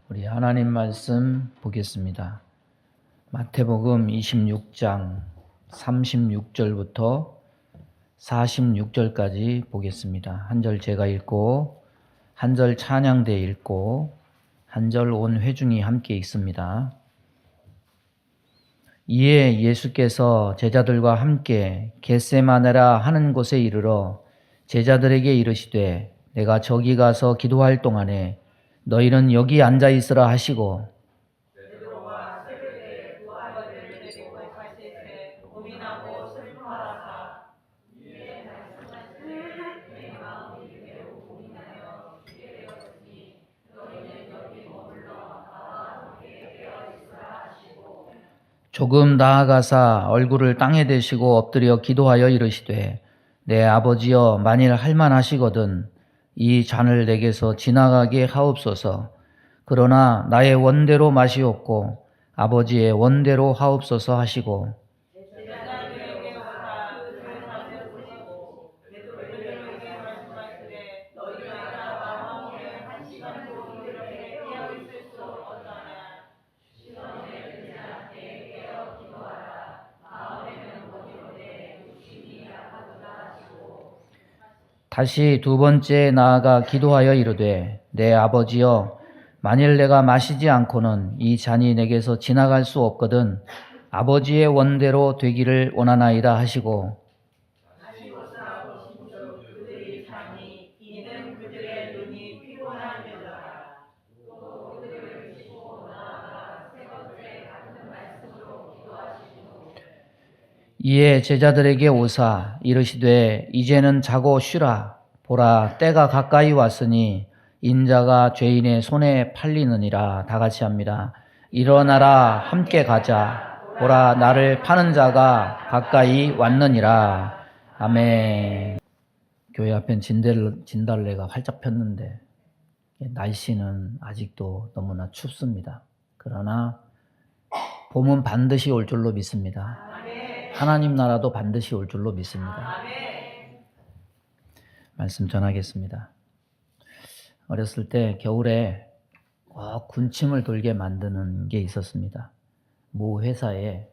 우리 하나님 말씀 보겠습니다. 마태복음 26장 36절부터 46절까지 보겠습니다. 한 절 제가 읽고 한 절 찬양대 읽고 한 절 온 회중이 함께 읽습니다. 이에 예수께서 제자들과 함께 겟세마네라 하는 곳에 이르러 제자들에게 이르시되 내가 저기 가서 기도할 동안에 너희는 여기 앉아 있으라 하시고 조금 나아가사 얼굴을 땅에 대시고 엎드려 기도하여 이르시되 내 아버지여 만일 할만하시거든 이 잔을 내게서 지나가게 하옵소서. 그러나 나의 원대로 마시옵고 아버지의 원대로 하옵소서 하시고 다시 두 번째 나아가 기도하여 이르되 내 아버지여 만일 내가 마시지 않고는 이 잔이 내게서 지나갈 수 없거든 아버지의 원대로 되기를 원하나이다 하시고 이에 제자들에게 오사 이르시되 이제는 자고 쉬라. 보라 때가 가까이 왔으니 인자가 죄인의 손에 팔리느니라. 다 같이 합니다. 일어나라 함께 가자. 보라 나를 파는 자가 가까이 왔느니라. 아멘. 교회 앞엔 진달래가 활짝 폈는데 날씨는 아직도 너무나 춥습니다. 그러나 봄은 반드시 올 줄로 믿습니다. 하나님 나라도 반드시 올 줄로 믿습니다. 말씀 전하겠습니다. 어렸을 때 겨울에 군침을 돌게 만드는 게 있었습니다. 모 회사에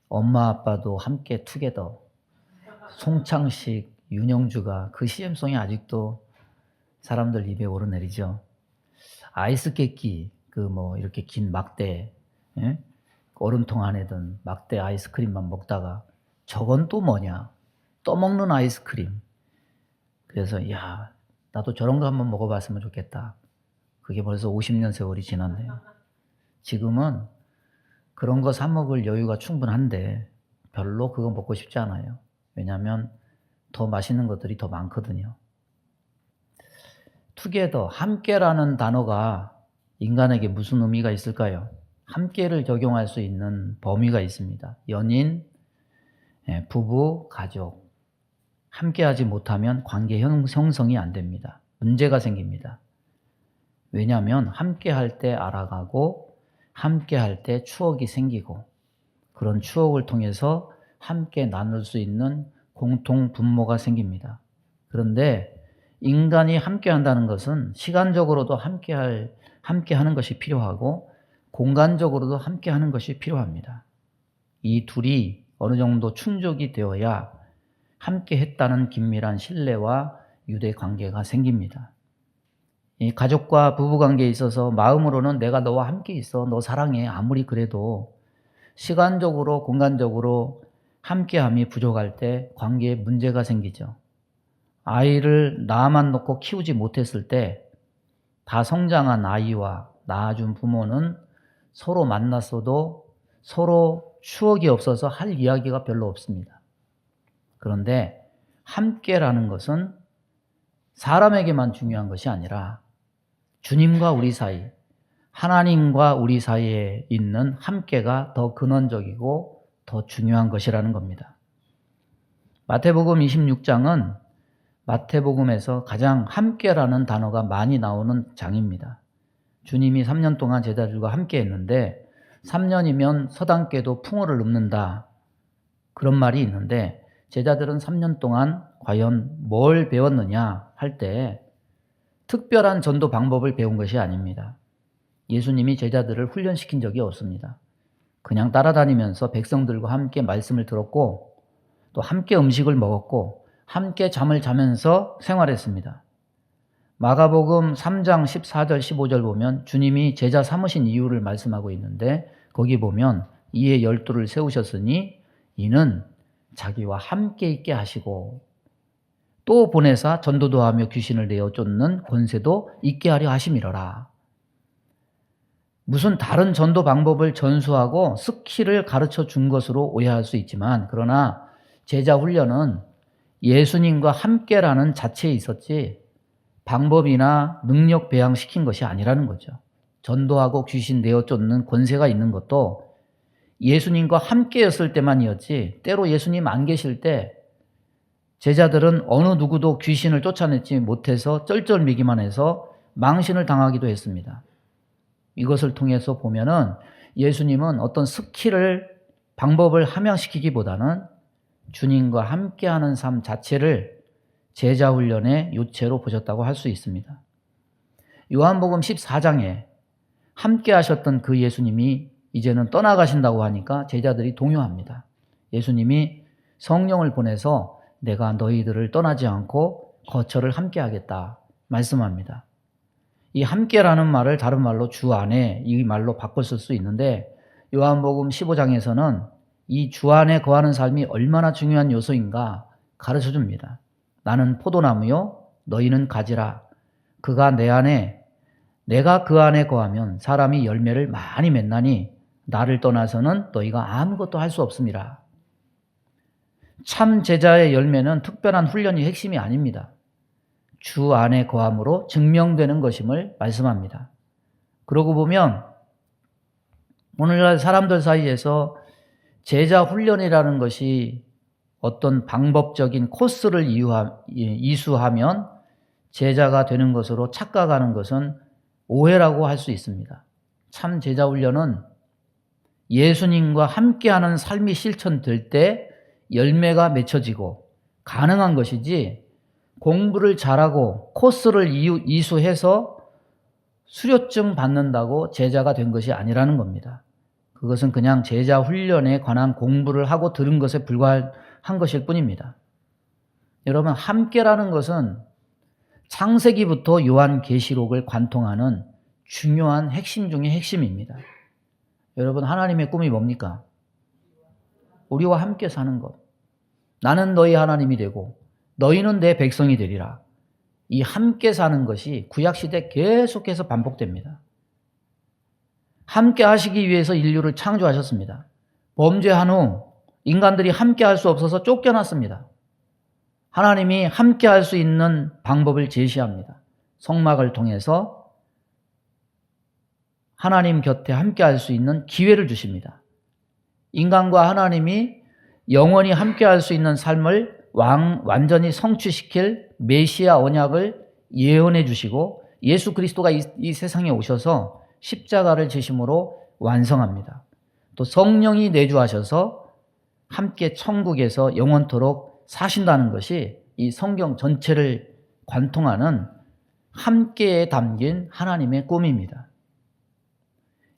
엄마 아빠도 함께 투게더, 송창식, 윤영주가 그 CM송이 아직도 사람들 입에 오르내리죠. 아이스 깨끼, 이렇게 긴 막대, 예? 얼음통 안에 든 막대 아이스크림만 먹다가 저건 또 뭐냐? 떠먹는 아이스크림. 그래서 나도 저런 거 한번 먹어봤으면 좋겠다. 그게 벌써 50년 세월이 지났네요. 지금은 그런 거 사 먹을 여유가 충분한데 별로 그거 먹고 싶지 않아요. 왜냐하면 더 맛있는 것들이 더 많거든요. 투게더, 함께라는 단어가 인간에게 무슨 의미가 있을까요? 함께를 적용할 수 있는 범위가 있습니다. 연인, 부부, 가족. 함께하지 못하면 관계 형성이 안 됩니다. 문제가 생깁니다. 왜냐하면 함께할 때 알아가고 함께할 때 추억이 생기고 그런 추억을 통해서 함께 나눌 수 있는 공통 분모가 생깁니다. 그런데 인간이 함께한다는 것은 시간적으로도 함께하는 것이 필요하고 공간적으로도 함께하는 것이 필요합니다. 이 둘이 어느 정도 충족이 되어야 함께했다는 긴밀한 신뢰와 유대 관계가 생깁니다. 이 가족과 부부 관계에 있어서 마음으로는 내가 너와 함께 있어, 너 사랑해. 아무리 그래도 시간적으로 공간적으로 함께함이 부족할 때 관계에 문제가 생기죠. 아이를 나만 놓고 키우지 못했을 때 다 성장한 아이와 낳아준 부모는 서로 만났어도 서로 추억이 없어서 할 이야기가 별로 없습니다. 그런데 함께라는 것은 사람에게만 중요한 것이 아니라 주님과 우리 사이, 하나님과 우리 사이에 있는 함께가 더 근원적이고 더 중요한 것이라는 겁니다. 마태복음 26장은 마태복음에서 가장 함께라는 단어가 많이 나오는 장입니다. 주님이 3년 동안 제자들과 함께 했는데 3년이면 서당께도 풍어를 읊는다. 그런 말이 있는데 제자들은 3년 동안 과연 뭘 배웠느냐 할 때 특별한 전도 방법을 배운 것이 아닙니다. 예수님이 제자들을 훈련시킨 적이 없습니다. 그냥 따라다니면서 백성들과 함께 말씀을 들었고 또 함께 음식을 먹었고 함께 잠을 자면서 생활했습니다. 마가복음 3장 14절 15절 보면 주님이 제자 삼으신 이유를 말씀하고 있는데 거기 보면 이에 12를 세우셨으니 이는 자기와 함께 있게 하시고 또 보내사 전도도 하며 귀신을 내어 쫓는 권세도 있게 하려 하심이로라. 무슨 다른 전도 방법을 전수하고 스킬을 가르쳐 준 것으로 오해할 수 있지만 그러나 제자 훈련은 예수님과 함께라는 자체에 있었지 방법이나 능력 배양시킨 것이 아니라는 거죠. 전도하고 귀신 내어 쫓는 권세가 있는 것도 예수님과 함께였을 때만이었지 때로 예수님 안 계실 때 제자들은 어느 누구도 귀신을 쫓아내지 못해서 쩔쩔매기만 해서 망신을 당하기도 했습니다. 이것을 통해서 보면은 예수님은 어떤 스킬을 방법을 함양시키기보다는 주님과 함께하는 삶 자체를 제자 훈련의 요체로 보셨다고 할 수 있습니다. 요한복음 14장에 함께 하셨던 그 예수님이 이제는 떠나가신다고 하니까 제자들이 동요합니다. 예수님이 성령을 보내서 내가 너희들을 떠나지 않고 거처를 함께 하겠다 말씀합니다. 이 함께라는 말을 다른 말로 주 안에 이 말로 바꿔 쓸 수 있는데 요한복음 15장에서는 이 주 안에 거하는 삶이 얼마나 중요한 요소인가 가르쳐 줍니다. 나는 포도나무요 너희는 가지라. 그가 내 안에 내가 그 안에 거하면 사람이 열매를 많이 맺나니 나를 떠나서는 너희가 아무것도 할 수 없음이라. 참 제자의 열매는 특별한 훈련이 핵심이 아닙니다. 주 안에 거함으로 증명되는 것임을 말씀합니다. 그러고 보면 오늘날 사람들 사이에서 제자 훈련이라는 것이 어떤 방법적인 코스를 이수하면 제자가 되는 것으로 착각하는 것은 오해라고 할 수 있습니다. 참 제자 훈련은 예수님과 함께하는 삶이 실천될 때 열매가 맺혀지고 가능한 것이지 공부를 잘하고 코스를 이수해서 수료증 받는다고 제자가 된 것이 아니라는 겁니다. 그것은 그냥 제자 훈련에 관한 공부를 하고 들은 것에 불과한 것일 뿐입니다. 여러분, 함께라는 것은 창세기부터 요한계시록을 관통하는 중요한 핵심 중의 핵심입니다. 여러분, 하나님의 꿈이 뭡니까? 우리와 함께 사는 것. 나는 너희 하나님이 되고 너희는 내 백성이 되리라. 이 함께 사는 것이 구약시대 계속해서 반복됩니다. 함께 하시기 위해서 인류를 창조하셨습니다. 범죄한 후 인간들이 함께 할 수 없어서 쫓겨났습니다. 하나님이 함께 할 수 있는 방법을 제시합니다. 성막을 통해서 하나님 곁에 함께 할 수 있는 기회를 주십니다. 인간과 하나님이 영원히 함께 할 수 있는 삶을 완전히 성취시킬 메시아 언약을 예언해 주시고 예수 그리스도가 이 세상에 오셔서 십자가를 지심으로 완성합니다. 또 성령이 내주하셔서 함께 천국에서 영원토록 사신다는 것이 이 성경 전체를 관통하는 함께에 담긴 하나님의 꿈입니다.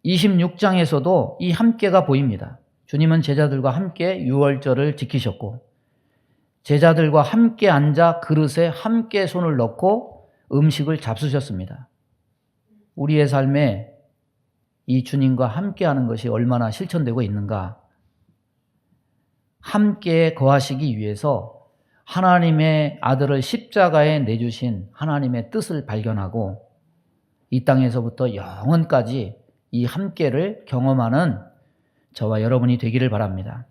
26장에서도 이 함께가 보입니다. 주님은 제자들과 함께 유월절을 지키셨고 제자들과 함께 앉아 그릇에 함께 손을 넣고 음식을 잡수셨습니다. 우리의 삶에 이 주님과 함께하는 것이 얼마나 실천되고 있는가? 함께 거하시기 위해서 하나님의 아들을 십자가에 내주신 하나님의 뜻을 발견하고 이 땅에서부터 영원까지 이 함께를 경험하는 저와 여러분이 되기를 바랍니다.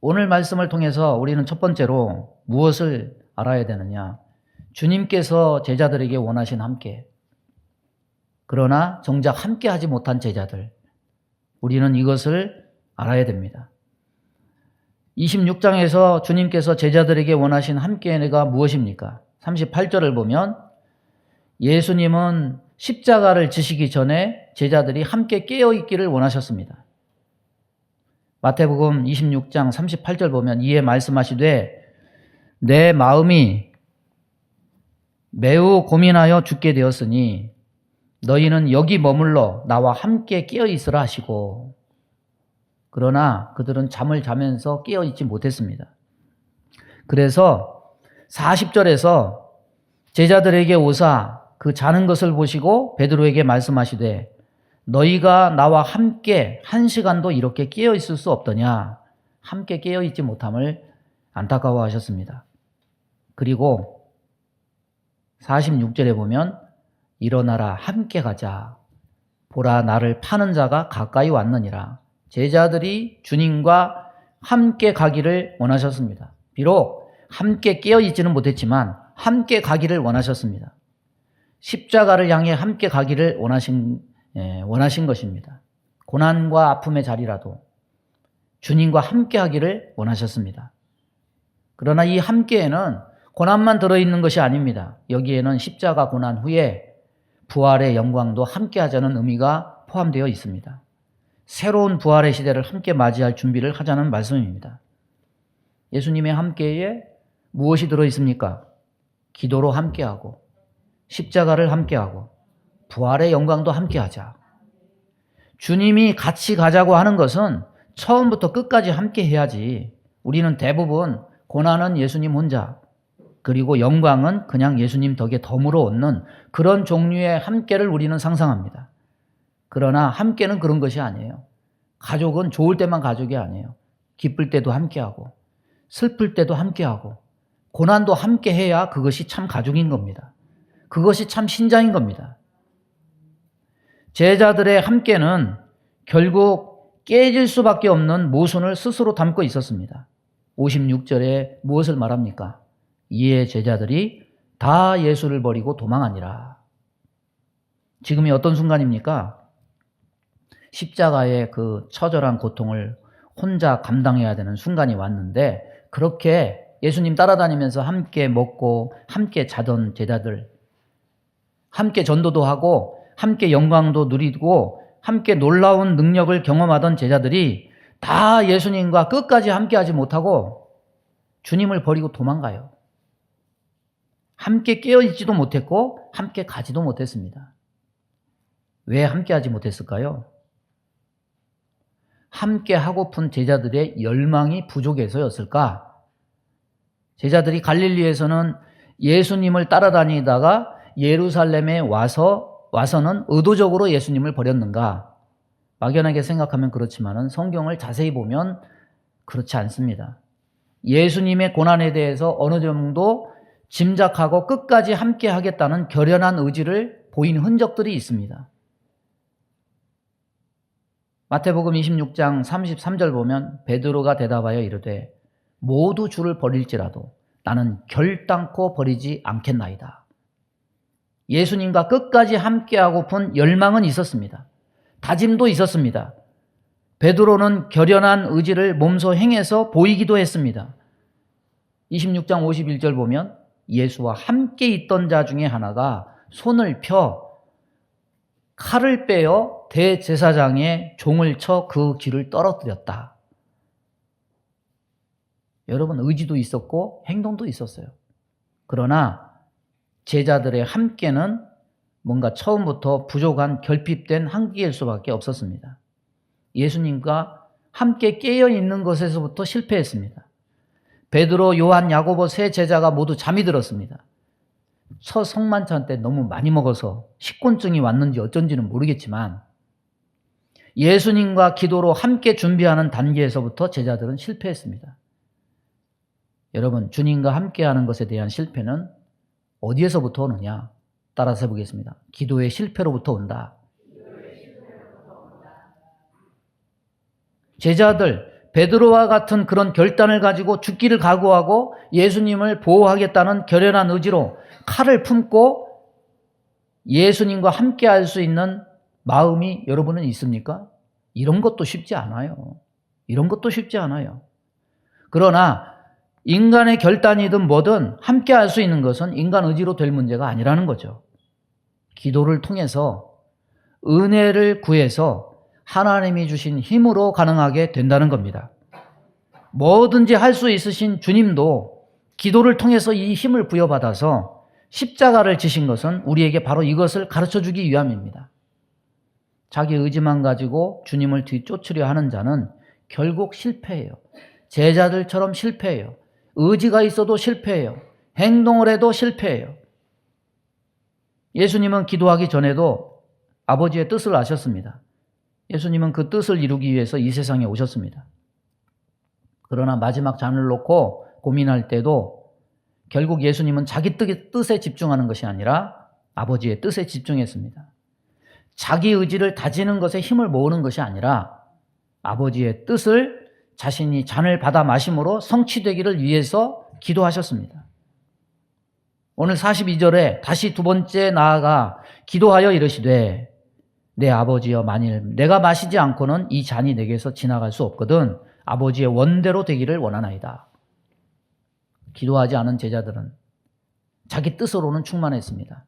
오늘 말씀을 통해서 우리는 첫 번째로 무엇을 알아야 되느냐? 주님께서 제자들에게 원하신 함께, 그러나 정작 함께 하지 못한 제자들, 우리는 이것을 알아야 됩니다. 26장에서 주님께서 제자들에게 원하신 함께가 무엇입니까? 38절을 보면 예수님은 십자가를 지시기 전에 제자들이 함께 깨어있기를 원하셨습니다. 마태복음 26장 38절 보면 이에 말씀하시되 내 마음이 매우 고민하여 죽게 되었으니 너희는 여기 머물러 나와 함께 깨어 있으라 하시고, 그러나 그들은 잠을 자면서 깨어 있지 못했습니다. 그래서 40절에서 제자들에게 오사 그 자는 것을 보시고 베드로에게 말씀하시되 너희가 나와 함께 1시간도 이렇게 깨어 있을 수 없더냐. 함께 깨어 있지 못함을 안타까워하셨습니다. 그리고 46절에 보면 일어나라 함께 가자. 보라 나를 파는 자가 가까이 왔느니라. 제자들이 주님과 함께 가기를 원하셨습니다. 비록 함께 깨어 있지는 못했지만 함께 가기를 원하셨습니다. 십자가를 향해 함께 가기를 원하신 것입니다. 고난과 아픔의 자리라도 주님과 함께 하기를 원하셨습니다. 그러나 이 함께에는 고난만 들어있는 것이 아닙니다. 여기에는 십자가 고난 후에 부활의 영광도 함께 하자는 의미가 포함되어 있습니다. 새로운 부활의 시대를 함께 맞이할 준비를 하자는 말씀입니다. 예수님의 함께에 무엇이 들어있습니까? 기도로 함께하고 십자가를 함께하고 부활의 영광도 함께하자. 주님이 같이 가자고 하는 것은 처음부터 끝까지 함께 해야지. 우리는 대부분 고난은 예수님 혼자, 그리고 영광은 그냥 예수님 덕에 덤으로 얻는 그런 종류의 함께를 우리는 상상합니다. 그러나 함께는 그런 것이 아니에요. 가족은 좋을 때만 가족이 아니에요. 기쁠 때도 함께하고 슬플 때도 함께하고 고난도 함께해야 그것이 참 가족인 겁니다. 그것이 참 신자인 겁니다. 제자들의 함께는 결국 깨질 수밖에 없는 모순을 스스로 담고 있었습니다. 56절에 무엇을 말합니까? 이에 제자들이 다 예수를 버리고 도망하니라. 지금이 어떤 순간입니까? 십자가의 그 처절한 고통을 혼자 감당해야 되는 순간이 왔는데, 그렇게 예수님 따라다니면서 함께 먹고 함께 자던 제자들, 함께 전도도 하고 함께 영광도 누리고 함께 놀라운 능력을 경험하던 제자들이 다 예수님과 끝까지 함께하지 못하고 주님을 버리고 도망가요. 함께 깨어있지도 못했고 함께 가지도 못했습니다. 왜 함께하지 못했을까요? 함께 하고픈 제자들의 열망이 부족해서였을까? 제자들이 갈릴리에서는 예수님을 따라다니다가 예루살렘에 와서는 의도적으로 예수님을 버렸는가? 막연하게 생각하면 그렇지만은 성경을 자세히 보면 그렇지 않습니다. 예수님의 고난에 대해서 어느 정도 짐작하고 끝까지 함께 하겠다는 결연한 의지를 보인 흔적들이 있습니다. 마태복음 26장 33절 보면 베드로가 대답하여 이르되 모두 주를 버릴지라도 나는 결단코 버리지 않겠나이다. 예수님과 끝까지 함께하고픈 열망은 있었습니다. 다짐도 있었습니다. 베드로는 결연한 의지를 몸소 행해서 보이기도 했습니다. 26장 51절 보면 예수와 함께 있던 자 중에 하나가 손을 펴 칼을 빼어 대제사장의 종을 쳐 그 귀를 떨어뜨렸다. 여러분, 의지도 있었고 행동도 있었어요. 그러나 제자들의 함께는 뭔가 처음부터 부족한 결핍된 한계일 수밖에 없었습니다. 예수님과 함께 깨어있는 것에서부터 실패했습니다. 베드로, 요한, 야고보 세 제자가 모두 잠이 들었습니다. 첫 성만찬 때 너무 많이 먹어서 식곤증이 왔는지 어쩐지는 모르겠지만 예수님과 기도로 함께 준비하는 단계에서부터 제자들은 실패했습니다. 여러분, 주님과 함께하는 것에 대한 실패는 어디에서부터 오느냐? 따라서 해보겠습니다. 기도의 실패로부터 온다. 제자들, 베드로와 같은 그런 결단을 가지고 죽기를 각오하고 예수님을 보호하겠다는 결연한 의지로 칼을 품고 예수님과 함께 할 수 있는 마음이 여러분은 있습니까? 이런 것도 쉽지 않아요. 이런 것도 쉽지 않아요. 그러나 인간의 결단이든 뭐든 함께 할 수 있는 것은 인간 의지로 될 문제가 아니라는 거죠. 기도를 통해서 은혜를 구해서 하나님이 주신 힘으로 가능하게 된다는 겁니다. 뭐든지 할 수 있으신 주님도 기도를 통해서 이 힘을 부여받아서 십자가를 지신 것은 우리에게 바로 이것을 가르쳐주기 위함입니다. 자기 의지만 가지고 주님을 뒤쫓으려 하는 자는 결국 실패해요. 제자들처럼 실패해요. 의지가 있어도 실패해요. 행동을 해도 실패해요. 예수님은 기도하기 전에도 아버지의 뜻을 아셨습니다. 예수님은 그 뜻을 이루기 위해서 이 세상에 오셨습니다. 그러나 마지막 잔을 놓고 고민할 때도 결국 예수님은 자기 뜻에 집중하는 것이 아니라 아버지의 뜻에 집중했습니다. 자기 의지를 다지는 것에 힘을 모으는 것이 아니라 아버지의 뜻을 자신이 잔을 받아 마심으로 성취되기를 위해서 기도하셨습니다. 오늘 42절에 다시 두 번째 나아가 기도하여 이르시되 내 아버지여 만일 내가 마시지 않고는 이 잔이 내게서 지나갈 수 없거든 아버지의 원대로 되기를 원하나이다. 기도하지 않은 제자들은 자기 뜻으로는 충만했습니다.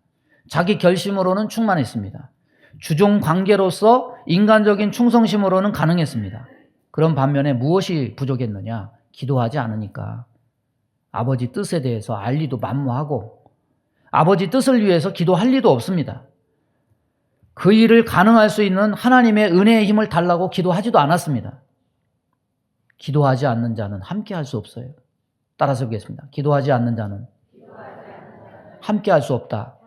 자기 결심으로는 충만했습니다. 주종 관계로서 인간적인 충성심으로는 가능했습니다. 그런 반면에 무엇이 부족했느냐? 기도하지 않으니까 아버지 뜻에 대해서 알 리도 만무하고 아버지 뜻을 위해서 기도할 리도 없습니다. 그 일을 가능할 수 있는 하나님의 은혜의 힘을 달라고 기도하지도 않았습니다. 기도하지 않는 자는 함께 할 수 없어요. 따라서 보겠습니다. 기도하지 않는 자는 함께 할 수 없다.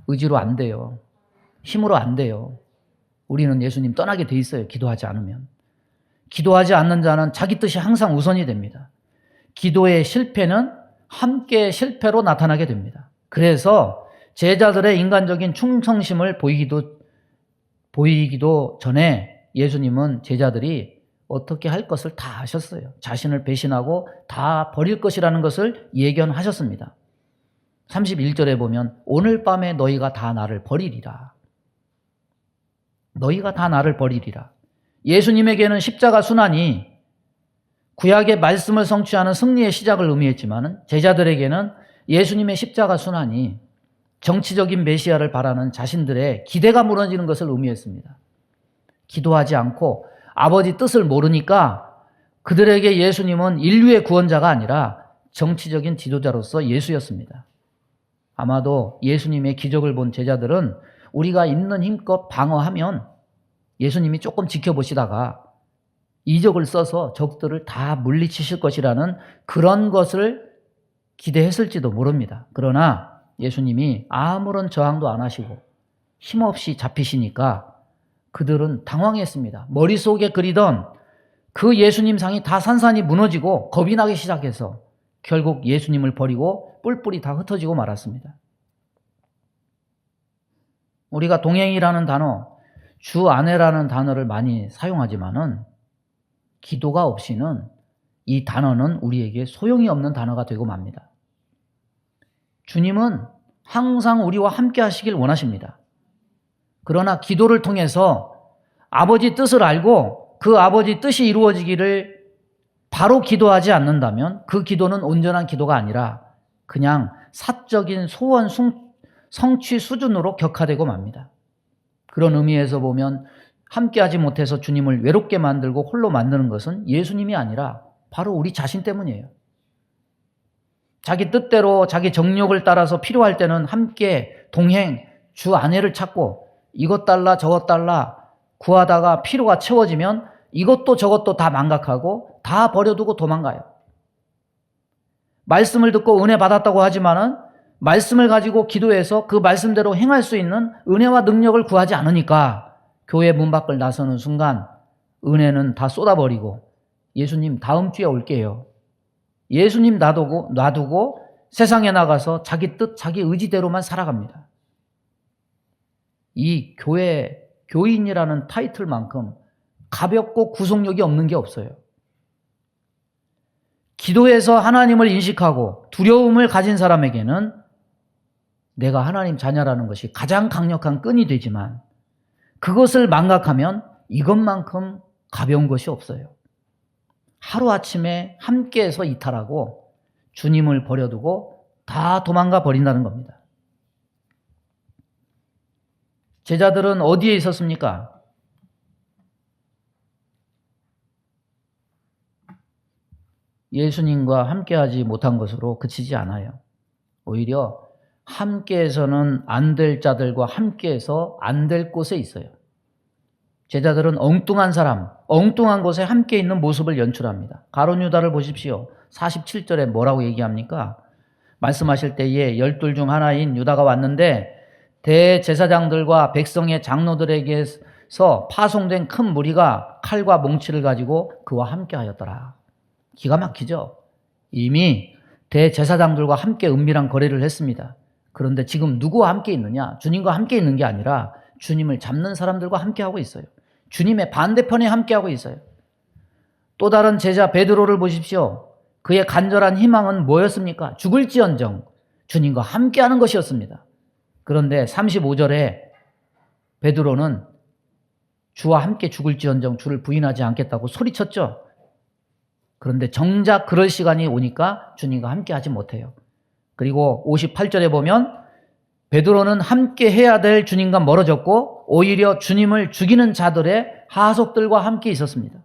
의지로 안 돼요. 힘으로 안 돼요. 우리는 예수님 떠나게 돼 있어요. 기도하지 않으면. 기도하지 않는 자는 자기 뜻이 항상 우선이 됩니다. 기도의 실패는 함께 실패로 나타나게 됩니다. 그래서 제자들의 인간적인 충성심을 보이기도 전에 예수님은 제자들이 어떻게 할 것을 다 아셨어요. 자신을 배신하고 다 버릴 것이라는 것을 예견하셨습니다. 31절에 보면 오늘 밤에 너희가 다 나를 버리리라. 너희가 다 나를 버리리라. 예수님에게는 십자가 순환이 구약의 말씀을 성취하는 승리의 시작을 의미했지만 제자들에게는 예수님의 십자가 순환이 정치적인 메시아를 바라는 자신들의 기대가 무너지는 것을 의미했습니다. 기도하지 않고 아버지 뜻을 모르니까 그들에게 예수님은 인류의 구원자가 아니라 정치적인 지도자로서 예수였습니다. 아마도 예수님의 기적을 본 제자들은 우리가 있는 힘껏 방어하면 예수님이 조금 지켜보시다가 이적을 써서 적들을 다 물리치실 것이라는 그런 것을 기대했을지도 모릅니다. 그러나 예수님이 아무런 저항도 안 하시고 힘없이 잡히시니까 그들은 당황했습니다. 머릿속에 그리던 그 예수님 상이 다 산산이 무너지고 겁이 나기 시작해서 결국 예수님을 버리고 뿔뿔이 다 흩어지고 말았습니다. 우리가 동행이라는 단어, 주 안에라는 단어를 많이 사용하지만은 기도가 없이는 이 단어는 우리에게 소용이 없는 단어가 되고 맙니다. 주님은 항상 우리와 함께 하시길 원하십니다. 그러나 기도를 통해서 아버지 뜻을 알고 그 아버지 뜻이 이루어지기를 바로 기도하지 않는다면 그 기도는 온전한 기도가 아니라 그냥 사적인 소원 성취 수준으로 격화되고 맙니다. 그런 의미에서 보면 함께하지 못해서 주님을 외롭게 만들고 홀로 만드는 것은 예수님이 아니라 바로 우리 자신 때문이에요. 자기 뜻대로 자기 정욕을 따라서 필요할 때는 함께 동행, 주 안에를 찾고 이것 달라 저것 달라 구하다가 필요가 채워지면 이것도 저것도 다 망각하고 다 버려두고 도망가요. 말씀을 듣고 은혜 받았다고 하지만은 말씀을 가지고 기도해서 그 말씀대로 행할 수 있는 은혜와 능력을 구하지 않으니까 교회 문 밖을 나서는 순간 은혜는 다 쏟아버리고 예수님 다음 주에 올게요. 예수님 놔두고 세상에 나가서 자기 뜻, 자기 의지대로만 살아갑니다. 이 교인이라는 타이틀만큼 가볍고 구속력이 없는 게 없어요. 기도해서 하나님을 인식하고 두려움을 가진 사람에게는 내가 하나님 자녀라는 것이 가장 강력한 끈이 되지만 그것을 망각하면 이것만큼 가벼운 것이 없어요. 하루아침에 함께해서 이탈하고 주님을 버려두고 다 도망가 버린다는 겁니다. 제자들은 어디에 있었습니까? 예수님과 함께하지 못한 것으로 그치지 않아요. 오히려 함께해서는 안 될 자들과 함께해서 안 될 곳에 있어요. 제자들은 엉뚱한 사람, 엉뚱한 곳에 함께 있는 모습을 연출합니다. 가룟 유다를 보십시오. 47절에 뭐라고 얘기합니까? 말씀하실 때에 12 중 하나인 유다가 왔는데 대제사장들과 백성의 장로들에게서 파송된 큰 무리가 칼과 몽치를 가지고 그와 함께 하였더라. 기가 막히죠? 이미 대제사장들과 함께 은밀한 거래를 했습니다. 그런데 지금 누구와 함께 있느냐? 주님과 함께 있는 게 아니라 주님을 잡는 사람들과 함께 하고 있어요. 주님의 반대편에 함께 하고 있어요. 또 다른 제자 베드로를 보십시오. 그의 간절한 희망은 뭐였습니까? 죽을지언정 주님과 함께 하는 것이었습니다. 그런데 35절에 베드로는 주와 함께 죽을지언정 주를 부인하지 않겠다고 소리쳤죠. 그런데 정작 그럴 시간이 오니까 주님과 함께 하지 못해요. 그리고 58절에 보면 베드로는 함께 해야 될 주님과 멀어졌고 오히려 주님을 죽이는 자들의 하속들과 함께 있었습니다.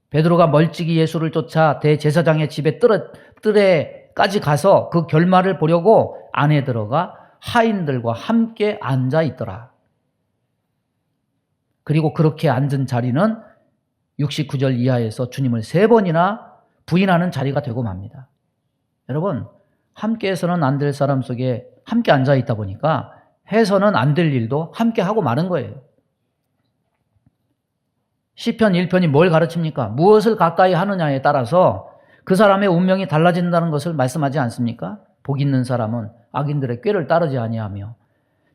베드로가 멀찍이 예수를 쫓아 대제사장의 집에 뜰에까지 가서 그 결말을 보려고 안에 들어가 하인들과 함께 앉아 있더라. 그리고 그렇게 앉은 자리는 69절 이하에서 주님을 3번이나 부인하는 자리가 되고 맙니다. 여러분, 함께해서는 안 될 사람 속에 함께 앉아 있다 보니까 해서는 안 될 일도 함께 하고 마는 거예요. 시편 1편이 뭘 가르칩니까? 무엇을 가까이 하느냐에 따라서 그 사람의 운명이 달라진다는 것을 말씀하지 않습니까? 복 있는 사람은 악인들의 꾀를 따르지 아니하며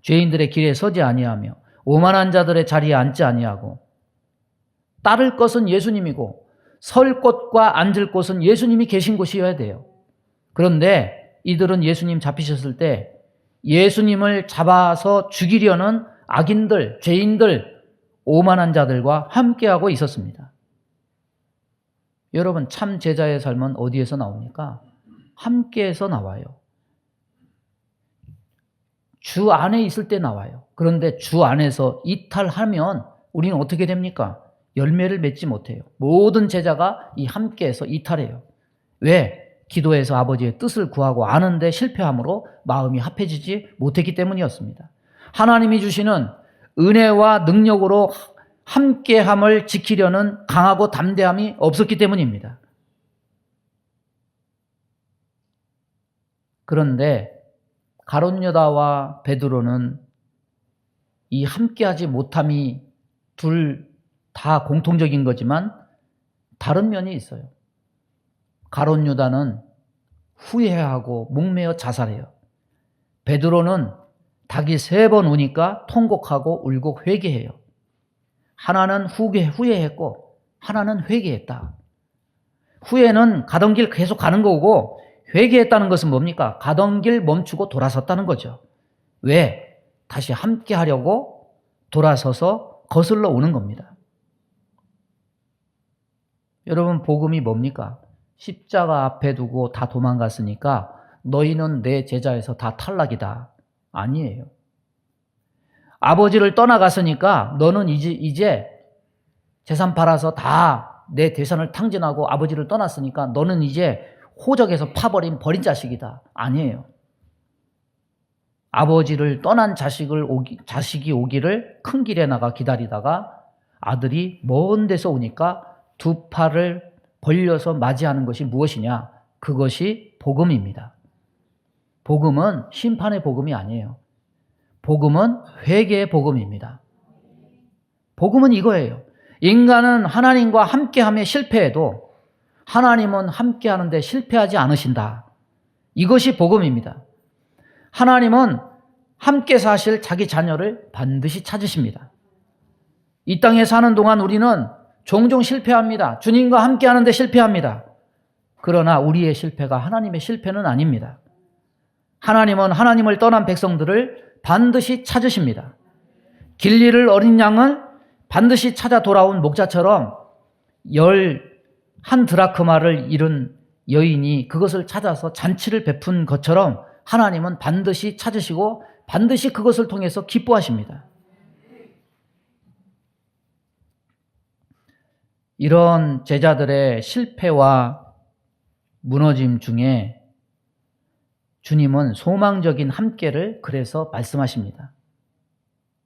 죄인들의 길에 서지 아니하며 오만한 자들의 자리에 앉지 아니하고 따를 것은 예수님이고 설 곳과 앉을 곳은 예수님이 계신 곳이어야 돼요. 그런데 이들은 예수님 잡히셨을 때 예수님을 잡아서 죽이려는 악인들, 죄인들, 오만한 자들과 함께하고 있었습니다. 여러분, 참 제자의 삶은 어디에서 나옵니까? 함께해서 나와요. 주 안에 있을 때 나와요. 그런데 주 안에서 이탈하면 우리는 어떻게 됩니까? 열매를 맺지 못해요. 모든 제자가 이 함께해서 이탈해요. 왜? 기도해서 아버지의 뜻을 구하고 아는데 실패함으로 마음이 합해지지 못했기 때문이었습니다. 하나님이 주시는 은혜와 능력으로 함께함을 지키려는 강하고 담대함이 없었기 때문입니다. 그런데 가룟 유다와 베드로는 이 함께하지 못함이 둘 다 공통적인 거지만 다른 면이 있어요. 가룟 유다는 후회하고 목매어 자살해요. 베드로는 닭이 3번 우니까 통곡하고 울고 회개해요. 하나는 후회했고 하나는 회개했다. 후회는 가던 길 계속 가는 거고 회개했다는 것은 뭡니까? 가던 길 멈추고 돌아섰다는 거죠. 왜? 다시 함께 하려고 돌아서서 거슬러 오는 겁니다. 여러분, 복음이 뭡니까? 십자가 앞에 두고 다 도망갔으니까 너희는 내 제자에서 다 탈락이다. 아니에요. 아버지를 떠나갔으니까 너는 이제 재산 팔아서 다 내 재산을 탕진하고 아버지를 떠났으니까 너는 이제 호적에서 버린 자식이다. 아니에요. 아버지를 떠난 자식이 오기를 큰 길에 나가 기다리다가 아들이 먼 데서 오니까 2 팔을 벌려서 맞이하는 것이 무엇이냐? 그것이 복음입니다. 복음은 심판의 복음이 아니에요. 복음은 회개의 복음입니다. 복음은 이거예요. 인간은 하나님과 함께하며 실패해도 하나님은 함께하는데 실패하지 않으신다. 이것이 복음입니다. 하나님은 함께 사실 자기 자녀를 반드시 찾으십니다. 이 땅에 사는 동안 우리는 종종 실패합니다. 주님과 함께하는데 실패합니다. 그러나 우리의 실패가 하나님의 실패는 아닙니다. 하나님은 하나님을 떠난 백성들을 반드시 찾으십니다. 길 잃을 어린 양을 반드시 찾아 돌아온 목자처럼 11드라크마를 잃은 여인이 그것을 찾아서 잔치를 베푼 것처럼 하나님은 반드시 찾으시고 반드시 그것을 통해서 기뻐하십니다. 이런 제자들의 실패와 무너짐 중에 주님은 소망적인 함께를 그래서 말씀하십니다.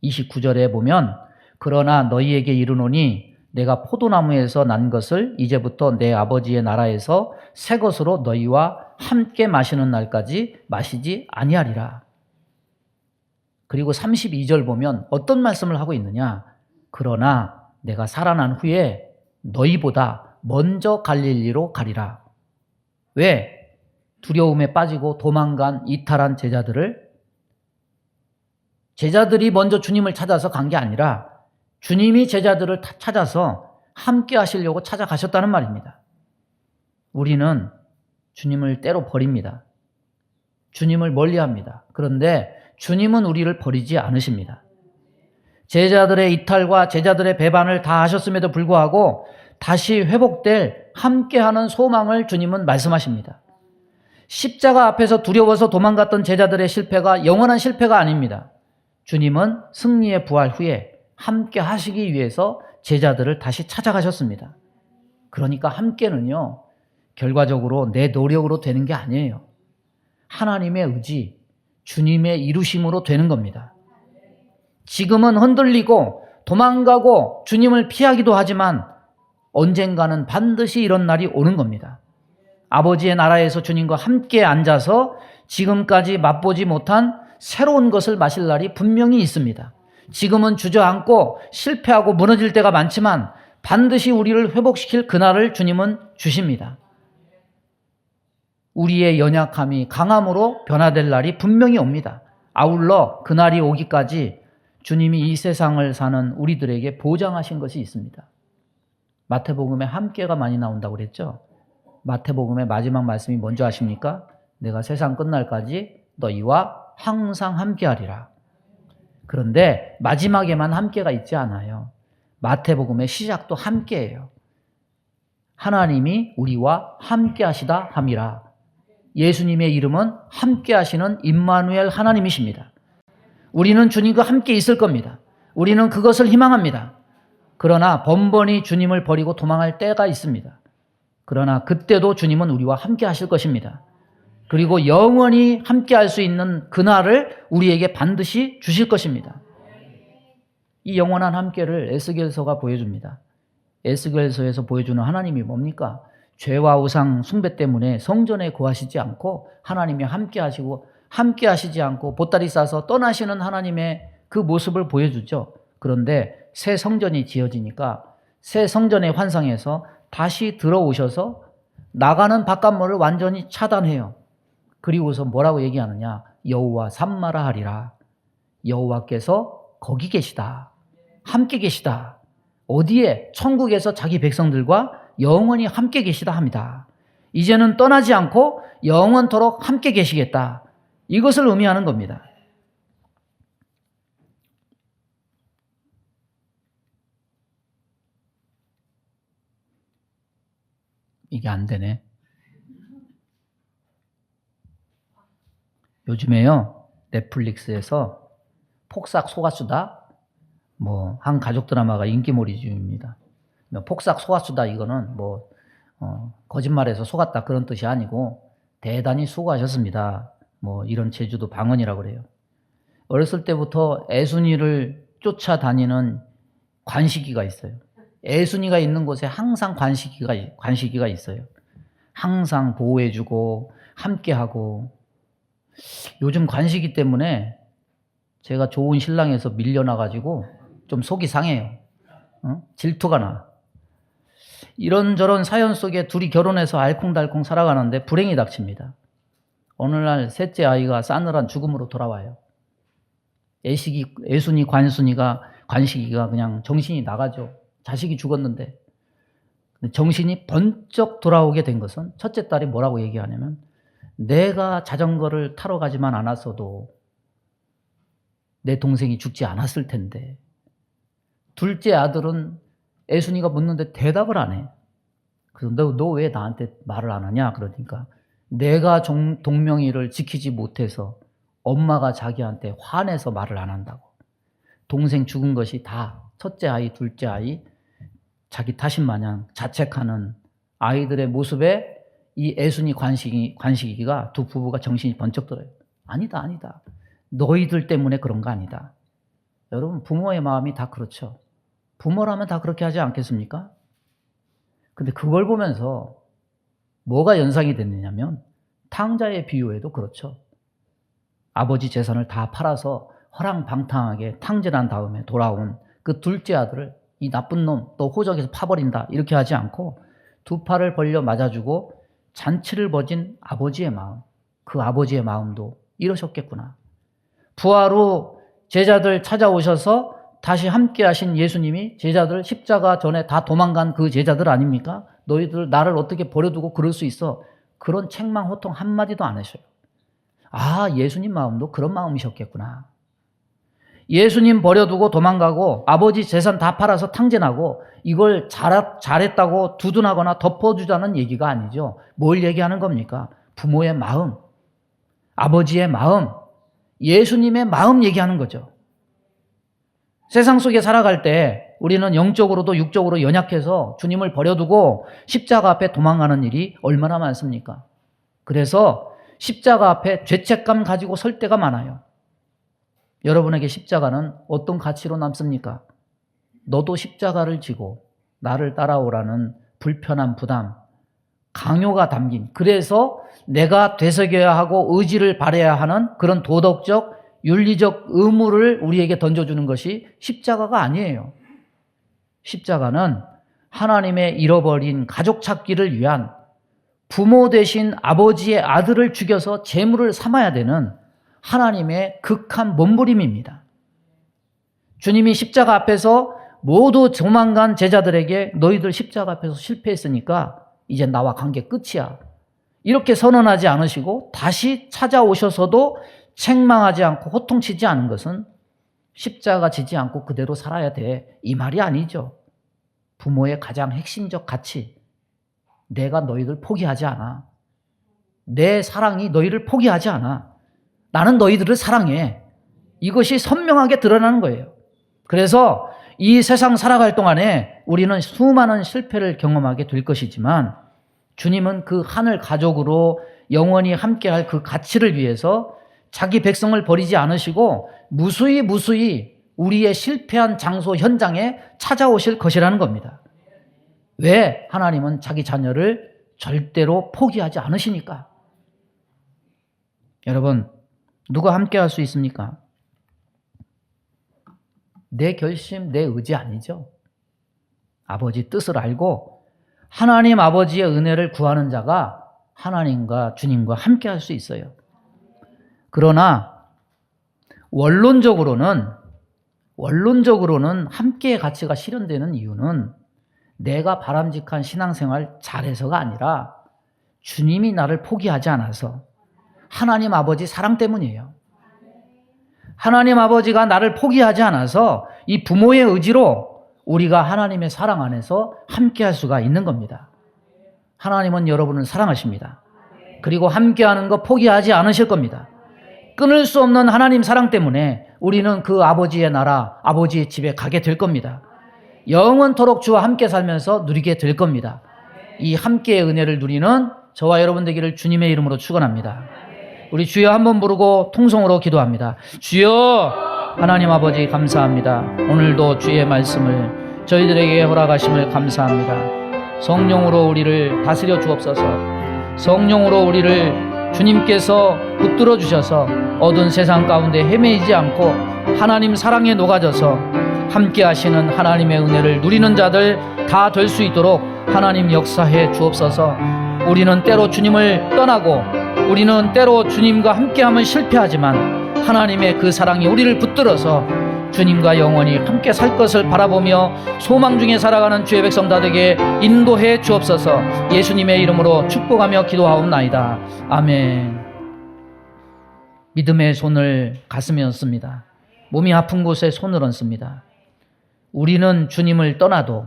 29절에 보면 그러나 너희에게 이르노니 내가 포도나무에서 난 것을 이제부터 내 아버지의 나라에서 새 것으로 너희와 함께 마시는 날까지 마시지 아니하리라. 그리고 32절 보면 어떤 말씀을 하고 있느냐? 그러나 내가 살아난 후에 너희보다 먼저 갈릴리로 가리라. 왜? 두려움에 빠지고 도망간 이탈한 제자들이 먼저 주님을 찾아서 간 게 아니라 주님이 제자들을 찾아서 함께 하시려고 찾아가셨다는 말입니다. 우리는 주님을 때로 버립니다. 주님을 멀리합니다. 그런데 주님은 우리를 버리지 않으십니다. 제자들의 이탈과 제자들의 배반을 다 하셨음에도 불구하고 다시 회복될 함께하는 소망을 주님은 말씀하십니다. 십자가 앞에서 두려워서 도망갔던 제자들의 실패가 영원한 실패가 아닙니다. 주님은 승리의 부활 후에 함께 하시기 위해서 제자들을 다시 찾아가셨습니다. 그러니까 함께는요, 결과적으로 내 노력으로 되는 게 아니에요. 하나님의 의지, 주님의 이루심으로 되는 겁니다. 지금은 흔들리고 도망가고 주님을 피하기도 하지만 언젠가는 반드시 이런 날이 오는 겁니다. 아버지의 나라에서 주님과 함께 앉아서 지금까지 맛보지 못한 새로운 것을 마실 날이 분명히 있습니다. 지금은 주저앉고 실패하고 무너질 때가 많지만 반드시 우리를 회복시킬 그날을 주님은 주십니다. 우리의 연약함이 강함으로 변화될 날이 분명히 옵니다. 아울러 그날이 오기까지 주님이 이 세상을 사는 우리들에게 보장하신 것이 있습니다. 마태복음에 함께가 많이 나온다고 그랬죠. 마태복음의 마지막 말씀이 뭔지 아십니까? 내가 세상 끝날까지 너희와 항상 함께하리라. 그런데 마지막에만 함께가 있지 않아요. 마태복음의 시작도 함께예요. 하나님이 우리와 함께하시다 함이라. 예수님의 이름은 함께하시는 임마누엘 하나님이십니다. 우리는 주님과 함께 있을 겁니다. 우리는 그것을 희망합니다. 그러나 번번이 주님을 버리고 도망할 때가 있습니다. 그러나 그때도 주님은 우리와 함께 하실 것입니다. 그리고 영원히 함께 할 수 있는 그날을 우리에게 반드시 주실 것입니다. 이 영원한 함께를 에스겔서가 보여줍니다. 에스겔서에서 보여주는 하나님이 뭡니까? 죄와 우상 숭배 때문에 성전에 거하시지 않고 하나님이 함께 하시고 함께 하시지 않고 보따리 싸서 떠나시는 하나님의 그 모습을 보여주죠. 그런데 새 성전이 지어지니까 새 성전의 환상에서 다시 들어오셔서 나가는 바깥문을 완전히 차단해요. 그리고서 뭐라고 얘기하느냐? 여호와 삼마라 하리라. 여호와께서 거기 계시다. 함께 계시다. 어디에? 천국에서 자기 백성들과 영원히 함께 계시다 합니다. 이제는 떠나지 않고 영원토록 함께 계시겠다. 이것을 의미하는 겁니다. 이게 안 되네. 요즘에요, 넷플릭스에서 폭삭 속았수다, 한 가족 드라마가 인기몰이 중입니다. 폭삭 속았수다, 이거는 거짓말해서 속았다 그런 뜻이 아니고 대단히 수고하셨습니다. 이런 제주도 방언이라고 그래요. 어렸을 때부터 애순이를 쫓아다니는 관식이가 있어요. 애순이가 있는 곳에 항상 관식이가 있어요. 항상 보호해주고 함께하고. 요즘 관식이 때문에 제가 좋은 신랑에서 밀려나가지고 좀 속이 상해요. 질투가 나. 이런저런 사연 속에 둘이 결혼해서 알콩달콩 살아가는데 불행이 닥칩니다. 어느 날 셋째 아이가 싸늘한 죽음으로 돌아와요. 애순이 관식이가 그냥 정신이 나가죠. 자식이 죽었는데. 정신이 번쩍 돌아오게 된 것은 첫째 딸이 뭐라고 얘기하냐면, 내가 자전거를 타러 가지만 않았어도 내 동생이 죽지 않았을 텐데. 둘째 아들은 애순이가 묻는데 대답을 안 해. 그래서 너 왜 나한테 말을 안 하냐? 그러니까 내가 동명이를 지키지 못해서 엄마가 자기한테 화내서 말을 안 한다고. 동생 죽은 것이 다 첫째 아이, 둘째 아이 자기 탓인 마냥 자책하는 아이들의 모습에 이 애순이 관식이가 두 부부가 정신이 번쩍 들어요. 아니다. 너희들 때문에 그런 거 아니다. 여러분, 부모의 마음이 다 그렇죠. 부모라면 다 그렇게 하지 않겠습니까? 근데 그걸 보면서 뭐가 연상이 됐느냐면 탕자의 비유에도 그렇죠. 아버지 재산을 다 팔아서 허랑방탕하게 탕진한 다음에 돌아온 그 둘째 아들을 이 나쁜 놈 너 호적에서 파버린다 이렇게 하지 않고 두 팔을 벌려 맞아주고 잔치를 벌인 아버지의 마음, 그 아버지의 마음도 이러셨겠구나. 부활 후 제자들 찾아오셔서 다시 함께 하신 예수님이 제자들 십자가 전에 다 도망간 그 제자들 아닙니까? 너희들 나를 어떻게 버려두고 그럴 수 있어? 그런 책망 호통 한마디도 안 하셔요. 아, 예수님 마음도 그런 마음이셨겠구나. 예수님 버려두고 도망가고 아버지 재산 다 팔아서 탕진하고 이걸 잘했다고 두둔하거나 덮어주자는 얘기가 아니죠. 뭘 얘기하는 겁니까? 부모의 마음, 아버지의 마음, 예수님의 마음 얘기하는 거죠. 세상 속에 살아갈 때 우리는 영적으로도 육적으로 연약해서 주님을 버려두고 십자가 앞에 도망가는 일이 얼마나 많습니까? 그래서 십자가 앞에 죄책감 가지고 설 때가 많아요. 여러분에게 십자가는 어떤 가치로 남습니까? 너도 십자가를 지고 나를 따라오라는 불편한 부담, 강요가 담긴, 그래서 내가 되새겨야 하고 의지를 발해야 하는 그런 도덕적, 윤리적 의무를 우리에게 던져주는 것이 십자가가 아니에요. 십자가는 하나님의 잃어버린 가족 찾기를 위한 부모 되신 아버지의 아들을 죽여서 제물을 삼아야 되는 하나님의 극한 몸부림입니다. 주님이 십자가 앞에서 모두 도망간 제자들에게 너희들 십자가 앞에서 실패했으니까 이제 나와 관계 끝이야, 이렇게 선언하지 않으시고 다시 찾아오셔서도 책망하지 않고 호통치지 않은 것은 십자가 지지 않고 그대로 살아야 돼, 이 말이 아니죠. 부모의 가장 핵심적 가치, 내가 너희들 포기하지 않아. 내 사랑이 너희를 포기하지 않아. 나는 너희들을 사랑해. 이것이 선명하게 드러나는 거예요. 그래서 이 세상 살아갈 동안에 우리는 수많은 실패를 경험하게 될 것이지만 주님은 그 하늘 가족으로 영원히 함께할 그 가치를 위해서 자기 백성을 버리지 않으시고 무수히 우리의 실패한 장소 현장에 찾아오실 것이라는 겁니다. 왜? 하나님은 자기 자녀를 절대로 포기하지 않으시니까. 여러분, 누가 함께 할 수 있습니까? 내 결심, 내 의지 아니죠. 아버지 뜻을 알고 하나님 아버지의 은혜를 구하는 자가 하나님과 주님과 함께 할 수 있어요. 그러나 원론적으로는 함께의 가치가 실현되는 이유는 내가 바람직한 신앙생활 잘해서가 아니라 주님이 나를 포기하지 않아서 하나님 아버지 사랑 때문이에요. 하나님 아버지가 나를 포기하지 않아서 이 부모의 의지로 우리가 하나님의 사랑 안에서 함께할 수가 있는 겁니다. 하나님은 여러분을 사랑하십니다. 그리고 함께하는 거 포기하지 않으실 겁니다. 끊을 수 없는 하나님 사랑 때문에 우리는 그 아버지의 나라, 아버지의 집에 가게 될 겁니다. 영원토록 주와 함께 살면서 누리게 될 겁니다. 이 함께의 은혜를 누리는 저와 여러분 되기를 주님의 이름으로 축원합니다. 우리 주여 한번 부르고 통성으로 기도합니다. 주여, 하나님 아버지 감사합니다. 오늘도 주의 말씀을 저희들에게 허락하심을 감사합니다. 성령으로 우리를 다스려 주옵소서. 성령으로 우리를 주님께서 붙들어 주셔서 어두운 세상 가운데 헤매이지 않고 하나님 사랑에 녹아져서 함께 하시는 하나님의 은혜를 누리는 자들 다 될 수 있도록 하나님 역사해 주옵소서. 우리는 때로 주님을 떠나고 우리는 때로 주님과 함께하면 실패하지만 하나님의 그 사랑이 우리를 붙들어서 주님과 영원히 함께 살 것을 바라보며 소망 중에 살아가는 주의 백성 다 되게 인도해 주옵소서. 예수님의 이름으로 축복하며 기도하옵나이다. 아멘. 믿음의 손을 가슴에 얹습니다. 몸이 아픈 곳에 손을 얹습니다. 우리는 주님을 떠나도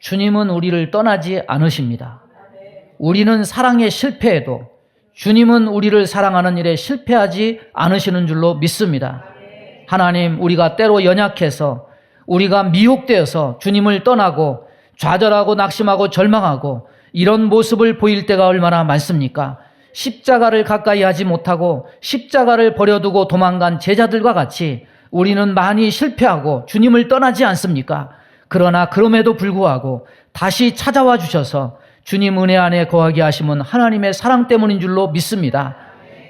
주님은 우리를 떠나지 않으십니다. 우리는 사랑에 실패해도 주님은 우리를 사랑하는 일에 실패하지 않으시는 줄로 믿습니다. 하나님, 우리가 때로 연약해서 우리가 미혹되어서 주님을 떠나고 좌절하고 낙심하고 절망하고 이런 모습을 보일 때가 얼마나 많습니까? 십자가를 가까이 하지 못하고 십자가를 버려두고 도망간 제자들과 같이 우리는 많이 실패하고 주님을 떠나지 않습니까? 그러나 그럼에도 불구하고 다시 찾아와 주셔서 주님 은혜 안에 거하게 하심은 하나님의 사랑 때문인 줄로 믿습니다.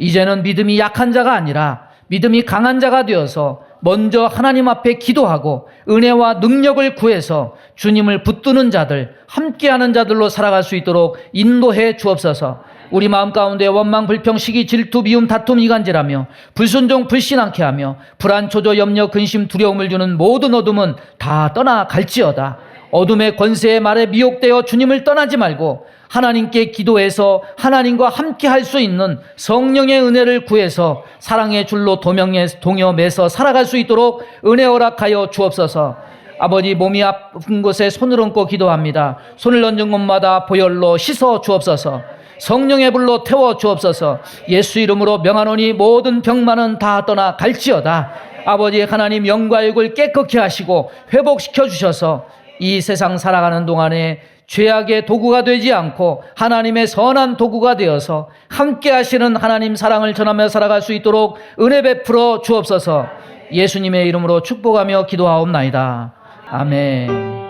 이제는 믿음이 약한 자가 아니라 믿음이 강한 자가 되어서 먼저 하나님 앞에 기도하고 은혜와 능력을 구해서 주님을 붙드는 자들, 함께하는 자들로 살아갈 수 있도록 인도해 주옵소서. 우리 마음 가운데 원망, 불평, 시기, 질투, 미움, 다툼, 이간질하며 불순종, 불신앙케 하며 불안, 초조, 염려, 근심, 두려움을 주는 모든 어둠은 다 떠나갈지어다. 어둠의 권세의 말에 미혹되어 주님을 떠나지 말고 하나님께 기도해서 하나님과 함께 할 수 있는 성령의 은혜를 구해서 사랑의 줄로 동여매서 살아갈 수 있도록 은혜 허락하여 주옵소서. 아버지, 몸이 아픈 곳에 손을 얹고 기도합니다. 손을 얹은 곳마다 보혈로 씻어 주옵소서. 성령의 불로 태워 주옵소서. 예수 이름으로 명하노니 모든 병만은 다 떠나갈지어다. 아버지 하나님, 영과 육을 깨끗게 하시고 회복시켜 주셔서 이 세상 살아가는 동안에 죄악의 도구가 되지 않고 하나님의 선한 도구가 되어서 함께 하시는 하나님 사랑을 전하며 살아갈 수 있도록 은혜 베풀어 주옵소서. 예수님의 이름으로 축복하며 기도하옵나이다. 아멘.